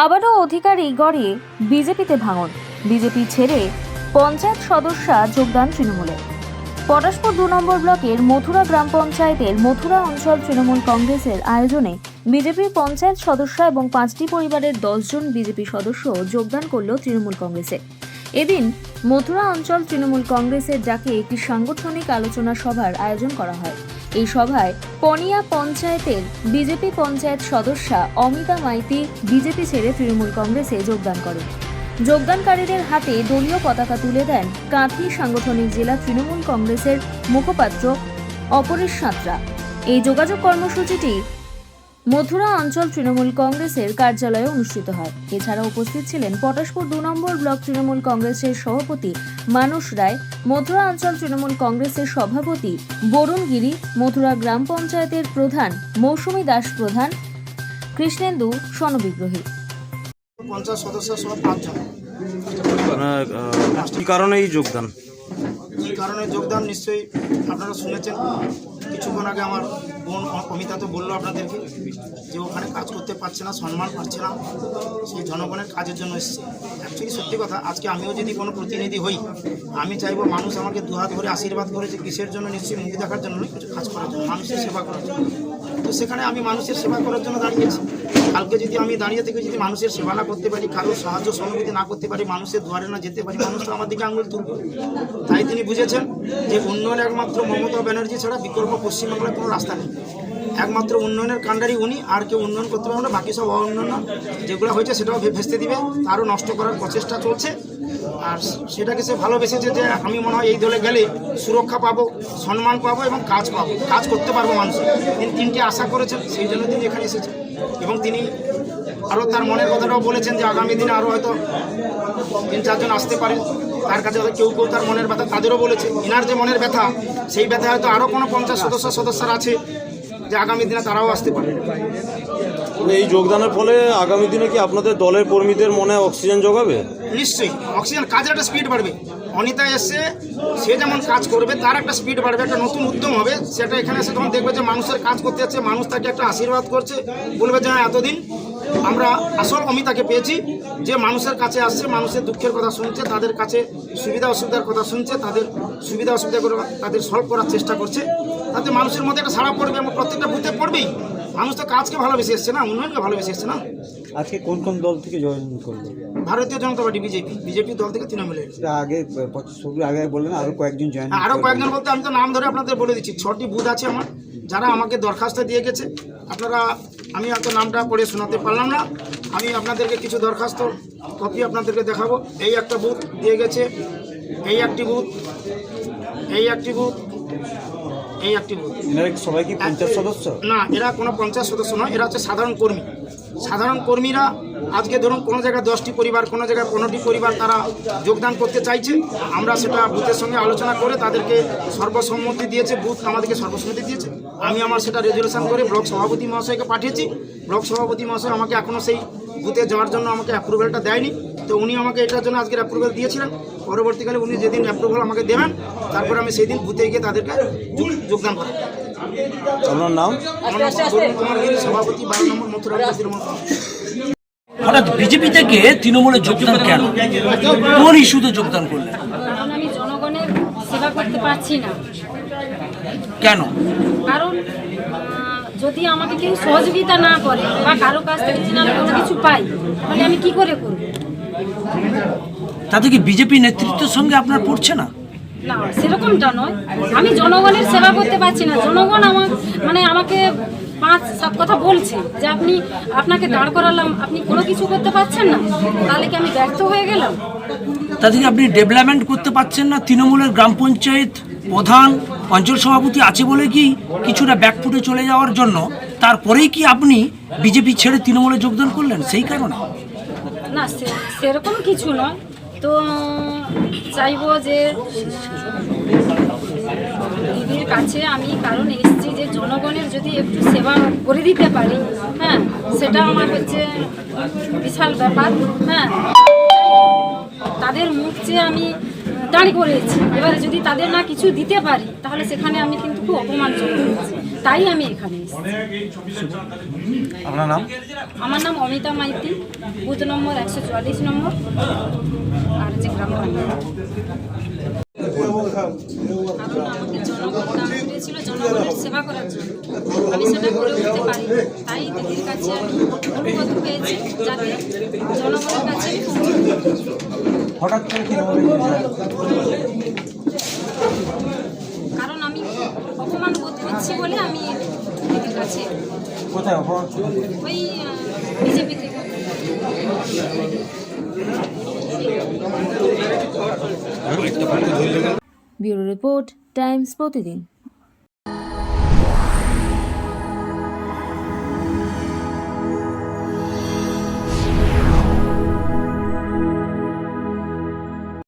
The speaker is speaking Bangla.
আবারও অধিকারী গড়ে বিজেপিতে ভাঙন। বিজেপি ছেড়ে পঞ্চায়েত সদস্যা যোগদান তৃণমূলে। পটাশপুর ২ নম্বর ব্লকের মথুরা গ্রাম পঞ্চায়েতের মথুরা অঞ্চল তৃণমূল কংগ্রেসের আয়োজনে বিজেপির পঞ্চায়েত সদস্য এবং ৫টি পরিবারের ১০ জন বিজেপি সদস্য যোগদান করল তৃণমূল কংগ্রেসে। এদিন মথুরা অঞ্চল তৃণমূল কংগ্রেসের ডাকে একটি সাংগঠনিক আলোচনা সভার আয়োজন করা হয়। এই সভায় পনিয়া পঞ্চায়েতের বিজেপি পঞ্চায়েত সদস্যা অমিতা মাইতি বিজেপি ছেড়ে তৃণমূল কংগ্রেসে যোগদান করেন। যোগদানকারীদের হাতে দলীয় পতাকা তুলে দেন কাঁথি সাংগঠনিক জেলা তৃণমূল কংগ্রেসের মুখপাত্র অপরেশ সাঁতরা। এই যোগাযোগ কর্মসূচিটি মথুরা অঞ্চল তৃণমূল কংগ্রেসের কার্যালয়ে অনুষ্ঠিত হয়। এছাড়া উপস্থিত ছিলেন পটাশপুর ২ নম্বর ব্লক তৃণমূল কংগ্রেসের সভাপতি মানস রায়, মথুরা অঞ্চল তৃণমূল কংগ্রেসের সভাপতি বরুণ গিরি, মথুরা গ্রাম পঞ্চায়েতের প্রধান মৌসুমী দাস প্রধান, কৃষ্ণেন্দু স্বর্ণবিগ্রহী। পঞ্চায়েত সদস্য সহ ৫ জন। কি কারণে এই যোগদান? এই কারণে যোগদান নিশ্চয়ই আপনারা শুনেছেন। কিছুক্ষণ আগে আমার বোন অমিতা তো বললো আপনাদেরকে যে ওখানে কাজ করতে পারছে না, সম্মান পাচ্ছে না, সেই জনগণের কাজের জন্য এসছে। অ্যাকচুয়ালি সত্যি কথা, আজকে আমিও যদি কোনো প্রতিনিধি হই, আমি চাইবো মানুষ আমাকে দুহাত ধরে আশীর্বাদ করেছে কিসের জন্য? নিশ্চয়ই মুখ দেখার জন্য নয়, কিছু কাজ করার জন্য, মানুষের সেবা করার জন্য। তো সেখানে আমি মানুষের সেবা করার জন্য দাঁড়িয়েছি। কালকে যদি আমি দাঁড়িয়ে থেকে যদি মানুষের সেবা না করতে পারি, কারোর সাহায্য সহানুভূতি না করতে পারি, মানুষের দুয়ারে না যেতে পারি, মানুষ তো আমার দিকে আঙুল তুলবে। তাই তিনি বুঝেছেন যে উন্নয়ন একমাত্র মমতা ব্যানার্জি ছাড়া বিকল্প পশ্চিমবাংলায় কোনো রাস্তা নেই। একমাত্র উন্নয়নের কাণ্ডারি উনি, আর কেউ উন্নয়ন করতে পারবে না। বাকি সব অউন্নয়ন যেগুলো হয়েছে সেটাও ভেস্তে দিবে, তারও নষ্ট করার প্রচেষ্টা চলছে। আর সেটাকে সে ভালোবেসেছে যে আমি মনে হয় এই দলে গেলে সুরক্ষা পাবো, সম্মান পাবো এবং কাজ পাবো, কাজ করতে পারবো মানুষের। তিনি 3টি আশা করেছেন, সেই জন্য তিনি এখানে এসেছেন। এবং তিনি আরও তার মনের কথাটাও বলেছেন যে আগামী দিনে আরও হয়তো 3-4 জন আসতে পারে তার কাছে। হয়তো কেউ কেউ তার মনের ব্যথা তাদেরও বলেছে। ইনার যে মনের ব্যথা, সেই ব্যথা হয়তো আরও কোনো পঞ্চায়েত সদস্যরা আছে যে আগামী দিনে তারাও আসতে পারে। এই যোগদানের ফলে আগামী দিনে কি আপনাদের দলের কর্মীদের মনে অক্সিজেন যোগাবে? নিশ্চয়ই অক্সিজেন, কাজের একটা স্পিড বাড়বে। অনিতা এসে সে যেমন কাজ করবে, তার একটা স্পিড বাড়বে, একটা নতুন উদ্যম হবে। সেটা এখানে এসে তখন দেখবে যে মানুষের কাজ করতে যাচ্ছে, মানুষ তাকে একটা আশীর্বাদ করছে, বলবে যে এতদিন আমরা আসল অমিতাকে পেয়েছি, যে মানুষের কাছে আসছে, মানুষের দুঃখের কথা শুনছে, তাদের কাছে সুবিধা অসুবিধার কথা শুনছে, তাদের সুবিধা অসুবিধাগুলো তাদের সলভ করার চেষ্টা করছে। তাতে মানুষের মধ্যে একটা সাড়া পড়বে এবং প্রত্যেকটা বুথে পড়বেই। মানুষ তো কাজকে ভালোবেসে এসছে না, উন্নয়নকে ভালোবেসে এসছে না। আজকে কোন কোন দল থেকে জয়েন করলো? ভারতীয় জনতা পার্টি, বিজেপি দল থেকে তৃণমূলের। আগে আগে বললেন আরো কয়েকজন জয়েন। আরও কয়েকজন বলতে আমি তো নাম ধরে আপনাদের বলে দিচ্ছি। 6টি বুথ আছে আমার, যারা আমাকে দরখাস্ত দিয়ে গেছে। আপনারা, আমি এত নামটা পড়ে শোনাতে পারলাম না, আমি আপনাদেরকে কিছু দরখাস্ত কপি আপনাদেরকে দেখাবো। এই একটা বুথ দিয়ে গেছে, এই একটি বুথ, এই একটি বুথ, এই একটি বুথ। এনারা সবাই কি পঞ্চায়েত সদস্য? না, এরা কোনো পঞ্চায়েত সদস্য নয়, এরা হচ্ছে সাধারণ কর্মী। সাধারণ কর্মীরা আজকে ধরুন কোনো জায়গায় 10টি পরিবার, কোনো জায়গায় 15টি পরিবার তারা যোগদান করতে চাইছে। আমরা সেটা বুথের সঙ্গে আলোচনা করে তাদেরকে সর্বসম্মতি দিয়েছে, বুথ আমাদেরকে সর্বসম্মতি দিয়েছে। আমি আমার সেটা রেজুলেশন করে ব্লক সভাপতি মহাশয়কে পাঠিয়েছি। ব্লক সভাপতি মহাশয় আমাকে এখনও সেই বুথে যাওয়ার জন্য আমাকে অ্যাপ্রুভেলটা দেয়নি। তো উনি আমাকে এটার জন্য আজকের অ্যাপ্রুভেল দিয়েছিলেন। পরবর্তীকালে উনি যেদিন অ্যাপ্রুভেল আমাকে দেবেন, তারপরে আমি সেই দিন বুথে গিয়ে তাদেরকে যোগদান করাব। আপনার নাম? সভাপতি 12 নম্বর মথুরা তৃণমূল। হঠাৎ বিজেপি থেকে তৃণমূলে যোগদান কেন? কোন ইস্যুতে যোগদান করলেন? কারণ আমি জনগণের সেবা করতে পারছি না। কেন? কারণ যদি আমাকে কেউ সহযোগিতা না করে বা কারো কাছ থেকে যদি আমি কোনো কিছু পাই, তাহলে আমি কি করে করব? তাতে কি বিজেপি নেতৃত্বের সঙ্গে আপনার পড়ছে না? না, সেরকমটা নয়। আমি জনগণের সেবা করতে পারছি না। জনগণ আমাকে 5-7 কথা বলছে যে আপনাকে দাঁড় করালাম, আপনি কোনো কিছু করতে পারছেন না, তাহলে কি আমি ব্যর্থ হয়ে গেলাম? তাতে কি আপনি ডেভেলপমেন্ট করতে পারছেন না? তৃণমূলের গ্রাম পঞ্চায়েত প্রধান, অঞ্চল সভাপতি আছে বলে কি কিছুটা ব্যাকফুটে চলে যাওয়ার জন্য তারপরেই কি আপনি বিজেপি ছেড়ে তৃণমূলে যোগদান করলেন সেই কারণে? না, সেরকম কিছু নয়। তো চাইবো যে দিদির কাছে আমি কারণ এসেছি যে জনগণের যদি একটু সেবা করে দিতে পারি, হ্যাঁ, সেটা আমার হচ্ছে বিশাল ব্যাপার। হ্যাঁ, তাদের মুখ চেয়ে আমি দাঁড়িয়ে করেছি। এবারে যদি তাদের না কিছু দিতে পারি, তাহলে সেখানে আমি কিন্তু খুব অপমানজনক হয়েছি। তাই আমি এখানে এসেছি। আপনার নাম? আমার নাম অমিতা মাইতি, বুথ নম্বর 144 নম্বর, আর যে গ্রাম পঞ্চায়েত। কারণ আমাকে জনগণ দান করেছিল জনগণের সেবা করার জন্য, আমি সেটা করে উঠতে পারি, তাই দিদির কাছে আমি অনুরোধ পেয়েছি যাতে জনগণের কাছে আমি পৌঁছে দিই। হঠাৎ করে তৃণমূলে কারণ আমি অপমান বোধ করছি বলে আমি দিদির কাছে কোথায় অপরাধ? ওই বিজেপি থেকে। ব্যুরো রিপোর্ট, টাইমস প্রতিদিন।